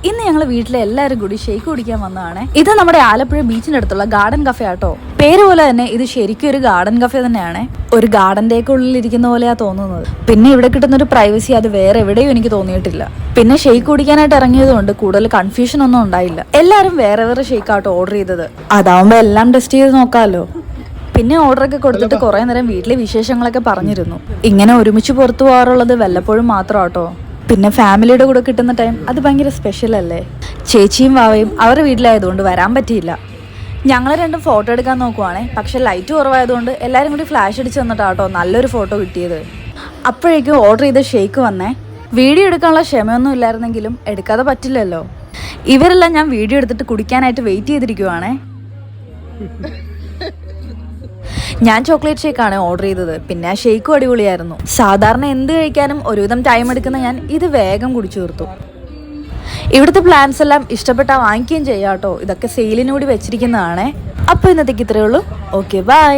ഇന്ന് ഞങ്ങൾ വീട്ടിലെ എല്ലാവരും കൂടി ഷേക്ക് കുടിക്കാൻ വന്നതാണ്. ഇത് നമ്മുടെ ആലപ്പുഴ ബീച്ചിന്റെ അടുത്തുള്ള ഗാർഡൻ കഫേ ആട്ടോ. പേര് പോലെ തന്നെ ഇത് ശരിക്കും ഒരു ഗാർഡൻ കഫേ തന്നെയാണ്. ഒരു ഗാർഡന്റെ ഒക്കെ ഉള്ളിൽ ഇരിക്കുന്ന പോലെയാ തോന്നുന്നത്. പിന്നെ ഇവിടെ കിട്ടുന്ന ഒരു പ്രൈവസി അത് വേറെ എവിടെയും എനിക്ക് തോന്നിയിട്ടില്ല. പിന്നെ ഷേക്ക് കുടിക്കാനായിട്ട് ഇറങ്ങിയത് കൊണ്ട് കൂടുതൽ കൺഫ്യൂഷൻ ഒന്നും ഉണ്ടായില്ല. എല്ലാവരും വേറെ വേറെ ഷേക്ക് ആട്ടോ ഓർഡർ ചെയ്തത്. അതാവുമ്പോ എല്ലാം ടെസ്റ്റ് ചെയ്ത് നോക്കാമല്ലോ. പിന്നെ ഓർഡറൊക്കെ കൊടുത്തിട്ട് കുറെ നേരം വീട്ടിലെ വിശേഷങ്ങളൊക്കെ പറഞ്ഞിരുന്നു. ഇങ്ങനെ ഒരുമിച്ച് പുറത്തു പോകാറുള്ളത് വല്ലപ്പോഴും മാത്രം ആട്ടോ. പിന്നെ ഫാമിലിയുടെ കൂടെ കിട്ടുന്ന ടൈം അത് ഭയങ്കര സ്പെഷ്യൽ അല്ലേ. ചേച്ചിയും വാവയും അവരുടെ വീട്ടിലായതുകൊണ്ട് വരാൻ പറ്റിയില്ല. ഞങ്ങൾ രണ്ടും ഫോട്ടോ എടുക്കാൻ നോക്കുവാണേ. പക്ഷെ ലൈറ്റ് കുറവായതുകൊണ്ട് എല്ലാവരും കൂടി ഫ്ലാഷ് അടിച്ച് വന്നിട്ടാട്ടോ നല്ലൊരു ഫോട്ടോ കിട്ടിയത്. അപ്പോഴേക്കും ഓർഡർ ചെയ്ത ഷേക്ക് വന്നേ. വീഡിയോ എടുക്കാനുള്ള ക്ഷമയൊന്നും ഇല്ലായിരുന്നെങ്കിലും എടുക്കാതെ പറ്റില്ലല്ലോ. ഇവരെല്ലാം ഞാൻ വീഡിയോ എടുത്തിട്ട് കുടിക്കാനായിട്ട് വെയിറ്റ് ചെയ്തിരിക്കുവാണേ. ഞാൻ ചോക്ലേറ്റ് ഷേക്കാണ് ഓർഡർ ചെയ്തത്. പിന്നെ ആ ഷേക്കും അടിപൊളിയായിരുന്നു. സാധാരണ എന്ത് കഴിക്കാനും ഒരുവിധം ടൈം എടുക്കുന്ന ഞാൻ ഇത് വേഗം കുടിച്ചു തീർത്തു. ഇവിടുത്തെ പ്ലാൻസ് എല്ലാം ഇഷ്ടപ്പെട്ടാൽ വാങ്ങിക്കുകയും ചെയ്യാം കേട്ടോ. ഇതൊക്കെ സെയിലിന് കൂടി വെച്ചിരിക്കുന്നതാണേ. അപ്പോൾ ഇന്നത്തേക്ക് ഇത്രയേ ഉള്ളൂ. Okay, by.